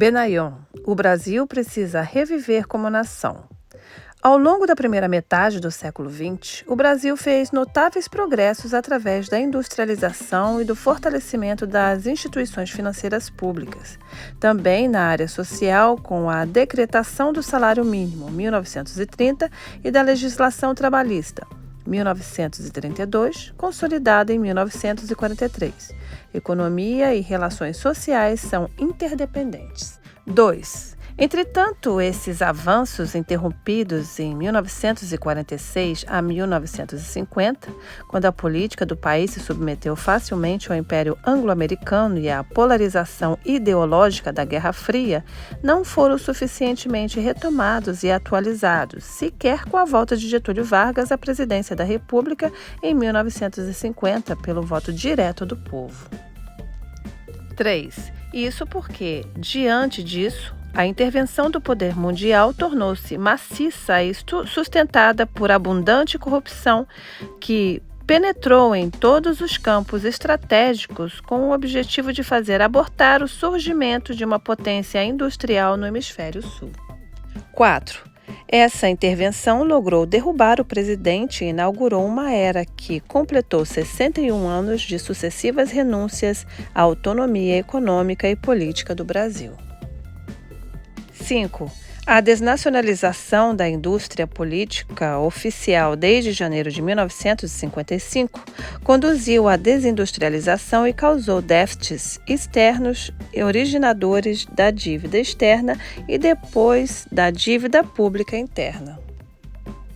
Benayon, o Brasil precisa reviver como nação. Ao longo da primeira metade do século XX, o Brasil fez notáveis progressos através da industrialização e do fortalecimento das instituições financeiras públicas. Também na área social, com a decretação do salário mínimo, 1930, e da legislação trabalhista, 1932, consolidada em 1943. Economia e relações sociais são interdependentes. 2. Entretanto, esses avanços interrompidos em 1946 a 1950, quando a política do país se submeteu facilmente ao Império Anglo-Americano e à polarização ideológica da Guerra Fria, não foram suficientemente retomados e atualizados, sequer com a volta de Getúlio Vargas à presidência da República em 1950, pelo voto direto do povo. 3. Isso porque, diante disso, a intervenção do poder mundial tornou-se maciça e sustentada por abundante corrupção que penetrou em todos os campos estratégicos com o objetivo de fazer abortar o surgimento de uma potência industrial no hemisfério sul. 4. Essa intervenção logrou derrubar o presidente e inaugurou uma era que completou 61 anos de sucessivas renúncias à autonomia econômica e política do Brasil. 5. A desnacionalização da indústria política oficial desde janeiro de 1955 conduziu à desindustrialização e causou déficits externos originadores da dívida externa e depois da dívida pública interna.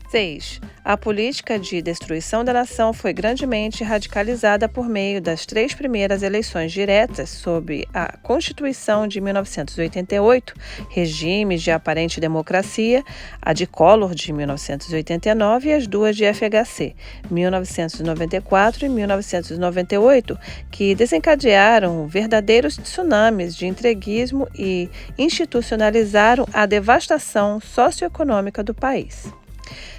6. A política de destruição da nação foi grandemente radicalizada por meio das 3 primeiras eleições diretas sob a Constituição de 1988, regimes de aparente democracia, a de Collor de 1989 e as 2 de FHC, 1994 e 1998, que desencadearam verdadeiros tsunamis de entreguismo e institucionalizaram a devastação socioeconômica do país.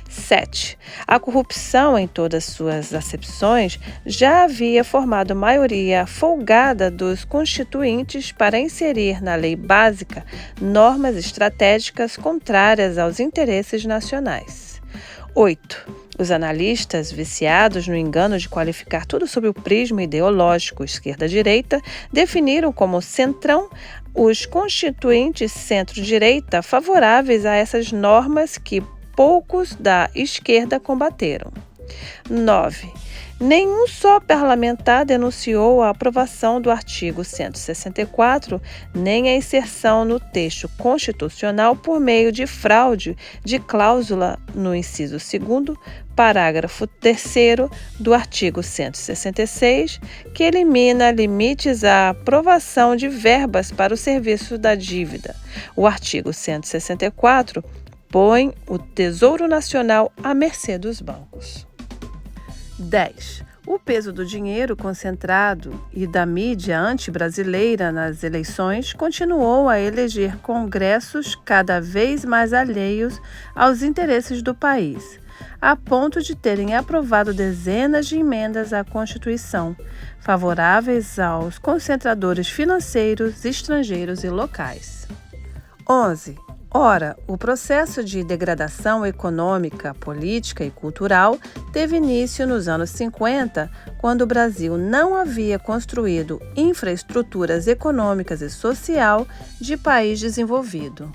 7. A corrupção, em todas suas acepções, já havia formado maioria folgada dos constituintes para inserir na lei básica normas estratégicas contrárias aos interesses nacionais. 8. Os analistas, viciados no engano de qualificar tudo sob o prisma ideológico esquerda-direita, definiram como centrão os constituintes centro-direita favoráveis a essas normas que poucos da esquerda combateram. 9. Nenhum só parlamentar denunciou a aprovação do artigo 164, nem a inserção no texto constitucional por meio de fraude de cláusula no inciso 2º, parágrafo 3º do artigo 166, que elimina limites à aprovação de verbas para o serviço da dívida. O artigo 164 põe o Tesouro Nacional à mercê dos bancos. 10. O peso do dinheiro concentrado e da mídia anti-brasileira nas eleições continuou a eleger congressos cada vez mais alheios aos interesses do país, a ponto de terem aprovado dezenas de emendas à Constituição, favoráveis aos concentradores financeiros estrangeiros e locais. 11. Ora, o processo de degradação econômica, política e cultural teve início nos anos 50, quando o Brasil não havia construído infraestruturas econômicas e social de país desenvolvido.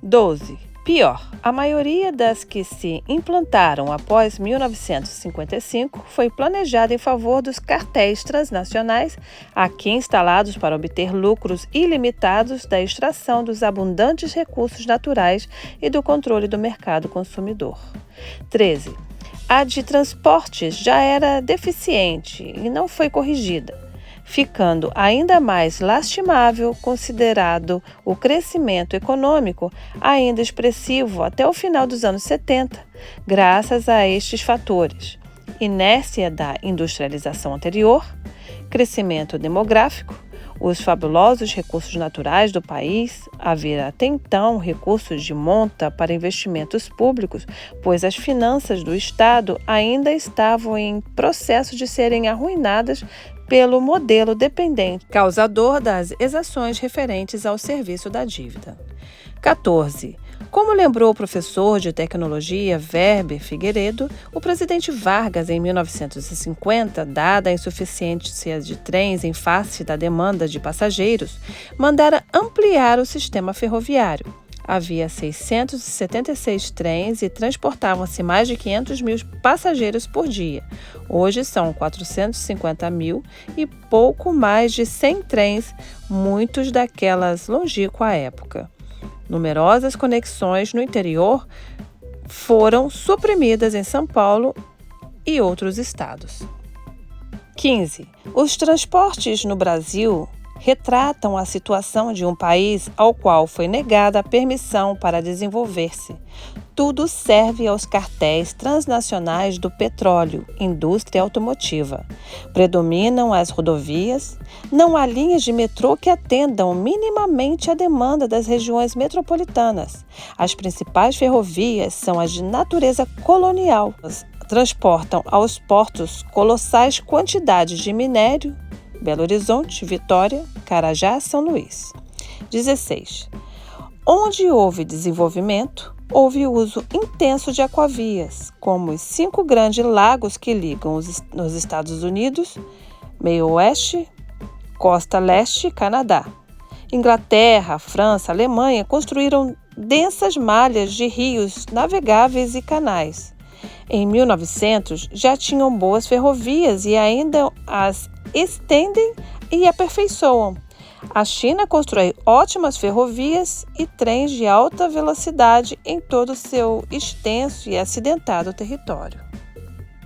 12. Pior, a maioria das que se implantaram após 1955 foi planejada em favor dos cartéis transnacionais, aqui instalados para obter lucros ilimitados da extração dos abundantes recursos naturais e do controle do mercado consumidor. 13. A de transportes já era deficiente e não foi corrigida, ficando ainda mais lastimável considerado o crescimento econômico ainda expressivo até o final dos anos 70, graças a estes fatores: inércia da industrialização anterior, crescimento demográfico, os fabulosos recursos naturais do país, haver até então recursos de monta para investimentos públicos, pois as finanças do Estado ainda estavam em processo de serem arruinadas pelo modelo dependente, causador das exações referentes ao serviço da dívida. 14. Como lembrou o professor de tecnologia Weber Figueiredo, o presidente Vargas, em 1950, dada a insuficiência de trens em face da demanda de passageiros, mandara ampliar o sistema ferroviário. Havia 676 trens e transportavam-se mais de 500 mil passageiros por dia. Hoje são 450 mil e pouco mais de 100 trens, muitos daquelas longínqua época. Numerosas conexões no interior foram suprimidas em São Paulo e outros estados. 15. Os transportes no Brasil retratam a situação de um país ao qual foi negada a permissão para desenvolver-se. Tudo serve aos cartéis transnacionais do petróleo, indústria automotiva. Predominam as rodovias, não há linhas de metrô que atendam minimamente a demanda das regiões metropolitanas. As principais ferrovias são as de natureza colonial. Transportam aos portos colossais quantidades de minério, Belo Horizonte, Vitória, Carajá, São Luís. 16. Onde houve desenvolvimento, houve uso intenso de aquavias, como os 5 grandes lagos que ligam os Estados Unidos, meio oeste, costa leste, Canadá. Inglaterra, França, Alemanha construíram densas malhas de rios navegáveis e canais. Em 1900, já tinham boas ferrovias e ainda as estendem e aperfeiçoam. A China constrói ótimas ferrovias e trens de alta velocidade em todo o seu extenso e acidentado território.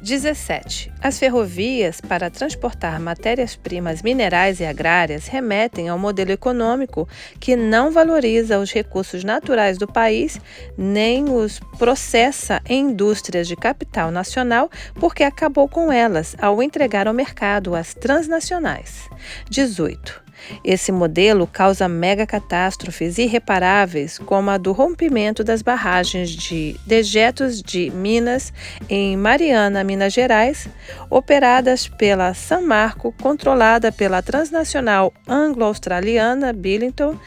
17. As ferrovias, para transportar matérias-primas minerais e agrárias, remetem ao modelo econômico que não valoriza os recursos naturais do país, nem os processa em indústrias de capital nacional, porque acabou com elas ao entregar ao mercado as transnacionais. 18. Esse modelo causa megacatástrofes irreparáveis, como a do rompimento das barragens de dejetos de Minas em Mariana, Minas Gerais, operadas pela Samarco, controlada pela transnacional anglo-australiana Billington,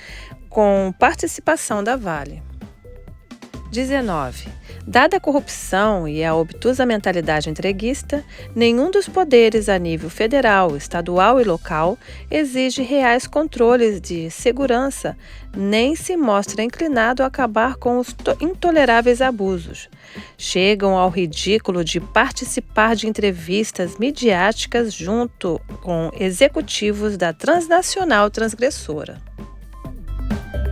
com participação da Vale. 19. Dada a corrupção e a obtusa mentalidade entreguista, nenhum dos poderes a nível federal, estadual e local exige reais controles de segurança, nem se mostra inclinado a acabar com os intoleráveis abusos. Chegam ao ridículo de participar de entrevistas midiáticas junto com executivos da transnacional transgressora.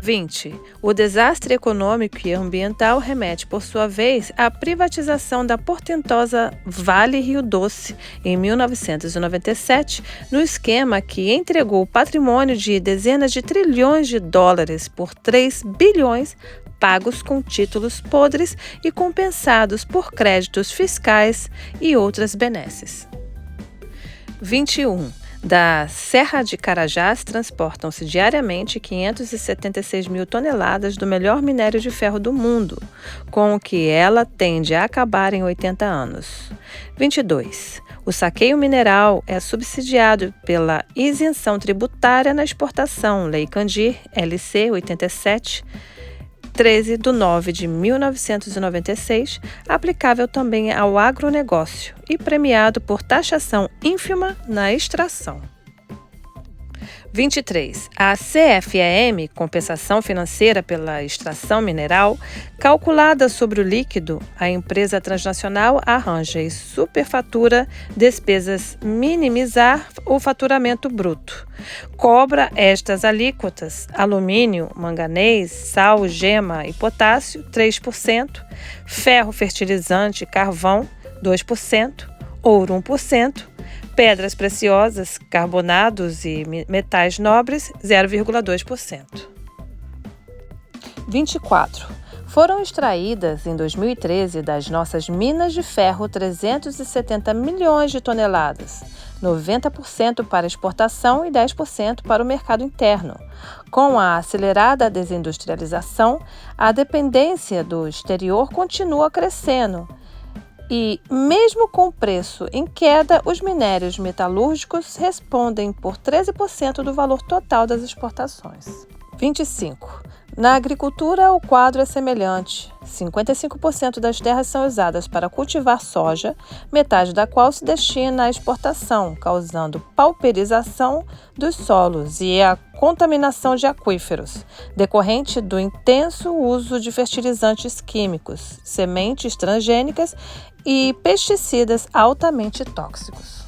20. O desastre econômico e ambiental remete, por sua vez, à privatização da portentosa Vale Rio Doce, em 1997, no esquema que entregou o patrimônio de dezenas de trilhões de dólares por 3 bilhões pagos com títulos podres e compensados por créditos fiscais e outras benesses. 21. Da Serra de Carajás transportam-se diariamente 576 mil toneladas do melhor minério de ferro do mundo, com o que ela tende a acabar em 80 anos. 22. O saqueio mineral é subsidiado pela isenção tributária na exportação, Lei Candir, LC 87, 13/9/1996, aplicável também ao agronegócio e premiado por taxação ínfima na extração. 23. A CFEM, compensação financeira pela extração mineral, calculada sobre o líquido, a empresa transnacional arranja e superfatura despesas minimizar o faturamento bruto. Cobra estas alíquotas: alumínio, manganês, sal, gema e potássio, 3%, ferro, fertilizante e carvão, 2%, ouro, 1%, pedras preciosas, carbonados e metais nobres, 0,2%. 24. Foram extraídas, em 2013, das nossas minas de ferro 370 milhões de toneladas, 90% para exportação e 10% para o mercado interno. Com a acelerada desindustrialização, a dependência do exterior continua crescendo. E, mesmo com o preço em queda, os minérios metalúrgicos respondem por 13% do valor total das exportações. 25. Na agricultura, o quadro é semelhante. 55% das terras são usadas para cultivar soja, metade da qual se destina à exportação, causando pauperização dos solos e a contaminação de aquíferos, decorrente do intenso uso de fertilizantes químicos, sementes transgênicas e pesticidas altamente tóxicos.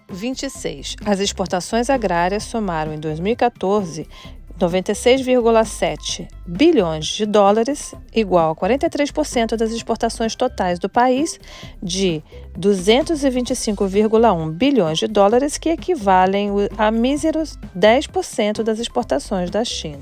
26. As exportações agrárias somaram em 2014 96,7 bilhões de dólares, igual a 43% das exportações totais do país, de 225,1 bilhões de dólares, que equivalem a míseros 10% das exportações da China.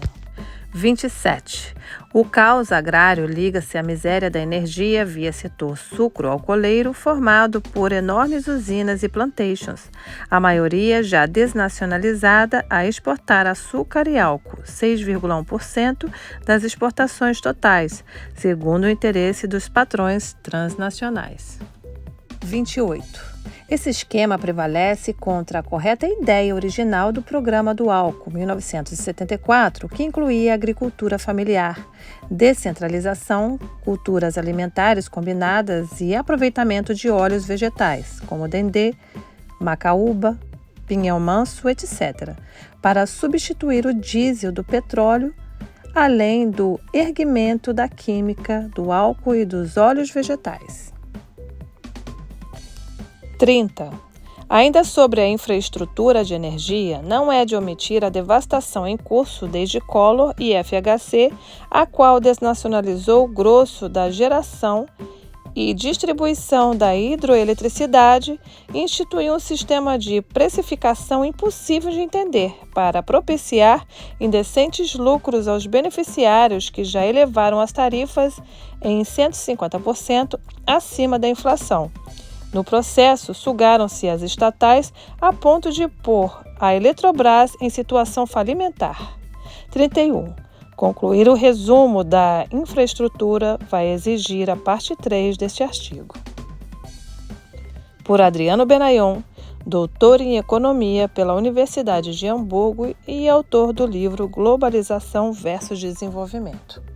27. O caos agrário liga-se à miséria da energia via setor sucro-alcooleiro formado por enormes usinas e plantations, a maioria já desnacionalizada a exportar açúcar e álcool, 6,1% das exportações totais, segundo o interesse dos patrões transnacionais. 28. Esse esquema prevalece contra a correta ideia original do Programa do Álcool, 1974, que incluía a agricultura familiar, descentralização, culturas alimentares combinadas e aproveitamento de óleos vegetais, como dendê, macaúba, pinhão manso, etc., para substituir o diesel do petróleo, além do erguimento da química, do álcool e dos óleos vegetais. 30. Ainda sobre a infraestrutura de energia, não é de omitir a devastação em curso desde Collor e FHC, a qual desnacionalizou o grosso da geração e distribuição da hidroeletricidade e instituiu um sistema de precificação impossível de entender para propiciar indecentes lucros aos beneficiários que já elevaram as tarifas em 150% acima da inflação. No processo, sugaram-se as estatais a ponto de pôr a Eletrobras em situação falimentar. 31. Concluir o resumo da infraestrutura vai exigir a parte 3 deste artigo. Por Adriano Benayon, doutor em Economia pela Universidade de Hamburgo e autor do livro Globalização versus Desenvolvimento.